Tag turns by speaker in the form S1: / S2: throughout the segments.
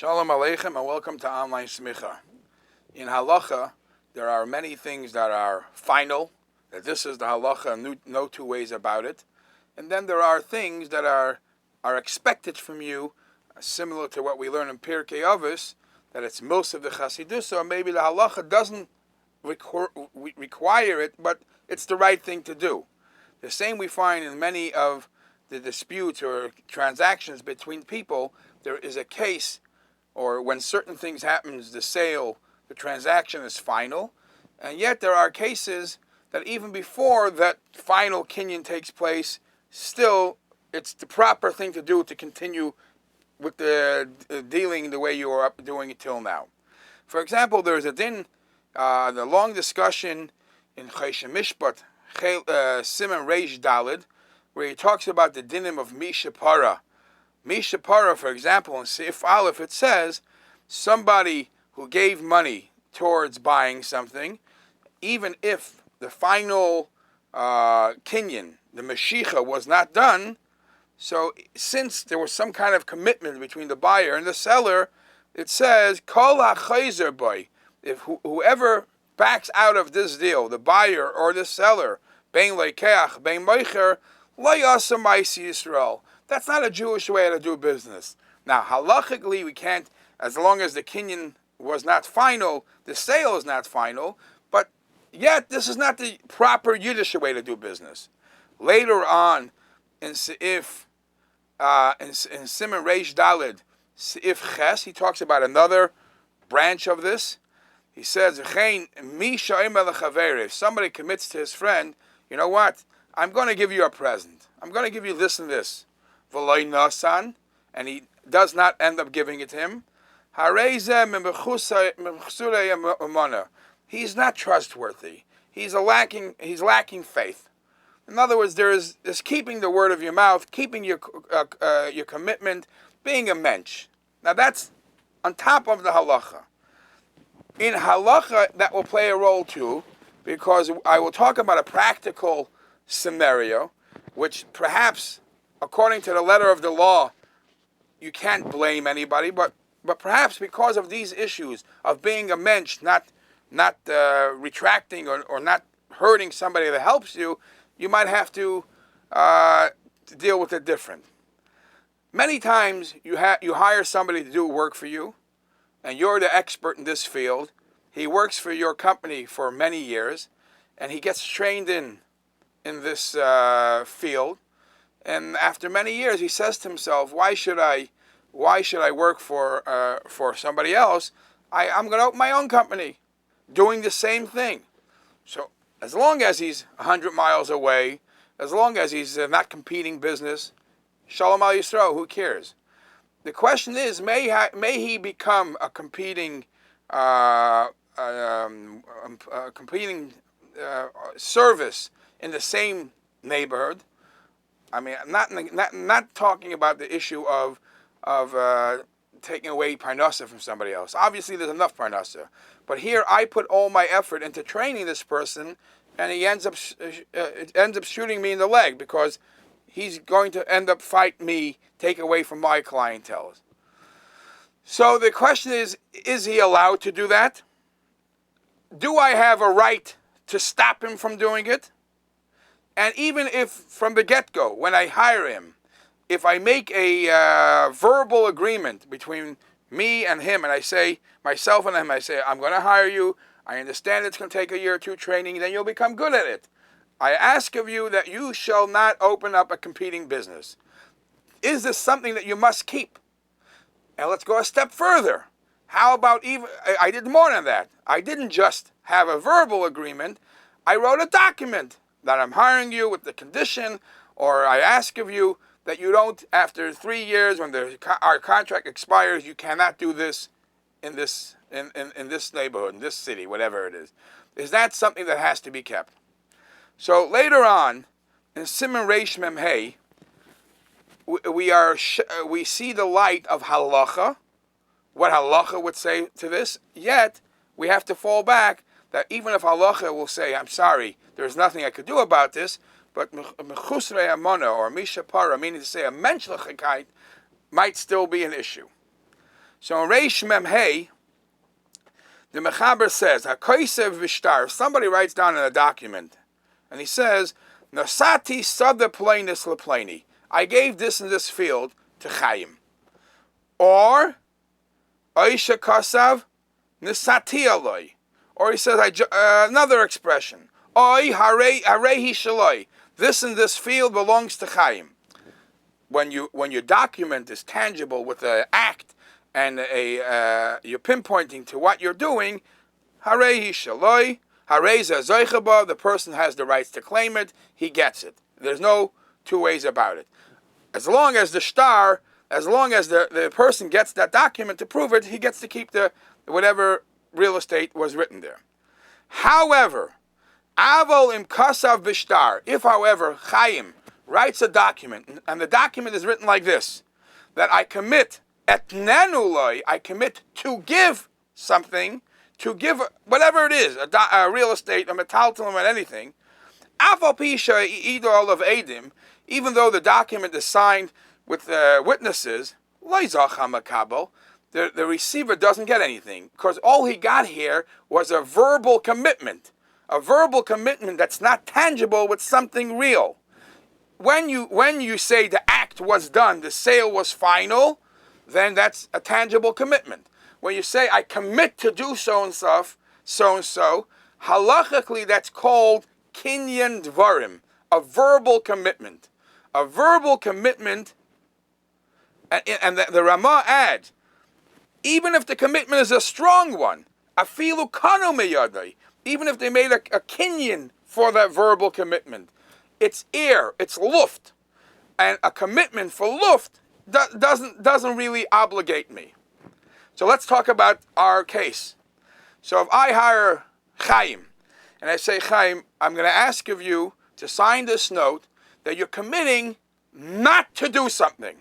S1: Shalom Aleichem and welcome to Online Smicha. In halacha, there are many things that are final, that this is the halacha, no two ways about it. And then there are things that are expected from you, similar to what we learn in Pirkei Avos, that it's most of the Chassidus, or maybe the halacha doesn't require it, but it's the right thing to do. The same we find in many of the disputes or transactions between people. There is a case, or when certain things happens, the sale, the transaction is final, and yet there are cases that even before that final kinyan takes place, still it's the proper thing to do to continue with the dealing the way you are doing it till now. For example, there is a din, the long discussion in Choshen Mishpat, Siman Reish Dalid, where he talks about the dinim of Misha Para. Misha Para, for example, in Sif Aleph, it says, somebody who gave money towards buying something, even if the final kinyan, the Mashicha, was not done, so since there was some kind of commitment between the buyer and the seller, it says, Kol HaChayzer Boy, if whoever backs out of this deal, the buyer or the seller, Bein Leikeach, Bein Moicher, Lo Yasa Ma'aseh Yisrael. That's not a Jewish way to do business. Now, halachically, we can't, as long as the kinyan was not final, the sale is not final, but yet this is not the proper Yiddish way to do business. Later on, in Siman Reish Dalid, Seif Ches, he talks about another branch of this. He says, if somebody commits to his friend, you know what? I'm going to give you a present. I'm going to give you this and this. V'loi nasan, and he does not end up giving it to him. He's not trustworthy. He's lacking faith. In other words, there's keeping the word of your mouth, keeping your commitment, being a mensch. Now that's on top of the halacha. In halacha, that will play a role too, because I will talk about a practical scenario, which perhaps, according to the letter of the law, you can't blame anybody, but perhaps because of these issues of being a mensch, not retracting or not hurting somebody that helps you, you might have to deal with it different. Many times you hire somebody to do work for you, and you're the expert in this field. He works for your company for many years, and he gets trained in this field. And after many years, he says to himself, "Why should I work for somebody else? I'm going to open my own company, doing the same thing." So as long as he's 100 miles away, as long as he's not competing business, Shalom Al Yisrael, who cares? The question is, may he become a competing service in the same neighborhood? I mean, not talking about the issue of taking away parnasa from somebody else. Obviously, there's enough parnasa, but here I put all my effort into training this person, and he ends up shooting me in the leg because he's going to end up fight me, take away from my clientele. So the question is he allowed to do that? Do I have a right to stop him from doing it? And even if from the get-go, when I hire him, if I make a verbal agreement between me and him, and I say, myself and him, I say, I'm going to hire you, I understand it's going to take a year or two training, then you'll become good at it. I ask of you that you shall not open up a competing business. Is this something that you must keep? And let's go a step further. How about I did more than that. I didn't just have a verbal agreement. I wrote a document that I'm hiring you with the condition, or I ask of you that you don't, after 3 years, when our contract expires, you cannot do this in this neighborhood, in this city, whatever it is. Is that something that has to be kept? So later on, in Siman Reish Mem Hey, we see the light of halacha, what halacha would say to this, yet we have to fall back that even if halacha will say, I'm sorry, there's nothing I could do about this, but mechusrei amona, or misha para, meaning to say a menschlichkeit, might still be an issue. So in Reish Mem Hey, the Mechaber says, HaKoisev Vishtar, somebody writes down in a document, and he says, Nasati Sada Plainis Leplaini. I gave this and this field to Chaim. Or, Oisha Kasav Nisati Aloi. Or he says, another expression, Oi Harehi Shaloi. This and this field belongs to Chaim. When your document is tangible with an act and you're pinpointing to what you're doing, Harehi Shaloi, Hareza Zoichaba, the person has the rights to claim it, he gets it. There's no two ways about it. As long as the person gets that document to prove it, he gets to keep whatever real estate was written there. However, Avol im Kasav Bishtar, if however Chaim writes a document, and the document is written like this, that I commit etnenuloi, I commit to give something, to give whatever it is, a real estate, a metaltalum, and anything, Afal Pisha Idol of Edim, even though the document is signed with witnesses, the receiver doesn't get anything, because all he got here was a verbal commitment that's not tangible with something real. When you say the act was done, the sale was final, then that's a tangible commitment. When you say I commit to do so and so, halachically that's called kinyan dvarim, a verbal commitment. A verbal commitment, and the Ramah adds, even if the commitment is a strong one, afilu kanu meyadai, even if they made a kinyan for that verbal commitment, it's air, it's luft, and a commitment for luft doesn't really obligate me. So let's talk about our case. So if I hire Chaim, and I say, Chaim, I'm going to ask of you to sign this note that you're committing not to do something.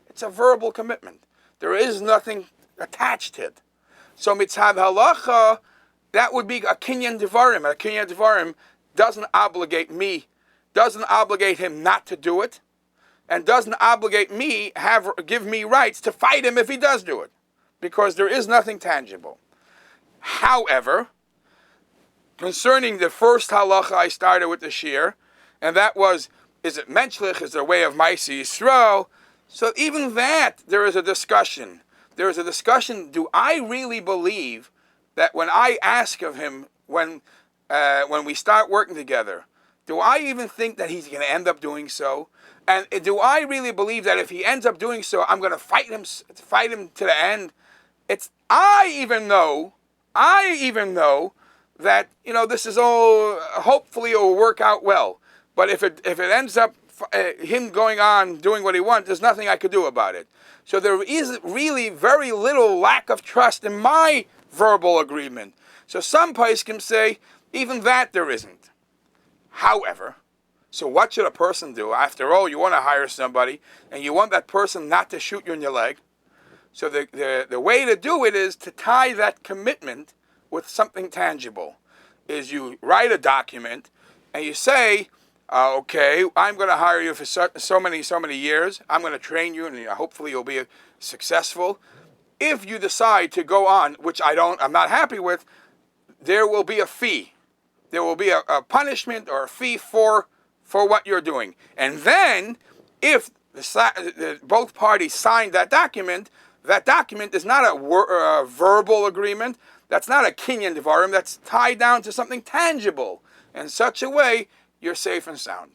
S1: It's a verbal commitment. There is nothing attached to it. So mitzad halacha, that would be a kinyan devarim. And a kinyan devarim doesn't obligate me, doesn't obligate him not to do it, and doesn't obligate me, give me rights to fight him if he does do it, because there is nothing tangible. However, concerning the first halacha I started with the shiur, and that was, is it menschlich, is it a way of Maisi Yisrael? So even that, there is a discussion. There is a discussion, do I really believe that when I ask of him, when we start working together, do I even think that he's going to end up doing so? And do I really believe that if he ends up doing so, I'm going to fight him to the end? I even know that, this is all, hopefully it will work out well. But if it ends up him going on doing what he wants, there's nothing I could do about it. So there is really very little lack of trust in my verbal agreement. So some poskim say, even that there isn't. However, so what should a person do? After all, you want to hire somebody, and you want that person not to shoot you in your leg. So the way to do it is to tie that commitment with something tangible. Is you write a document, and you say, okay, I'm going to hire you for so many years. I'm going to train you, and hopefully you'll be successful. If you decide to go on, which I'm not happy with, there will be a fee. There will be a punishment or a fee for what you're doing. And then, if both parties sign that document is not a verbal agreement. That's not a kinyan devarim. That's tied down to something tangible. In such a way, you're safe and sound.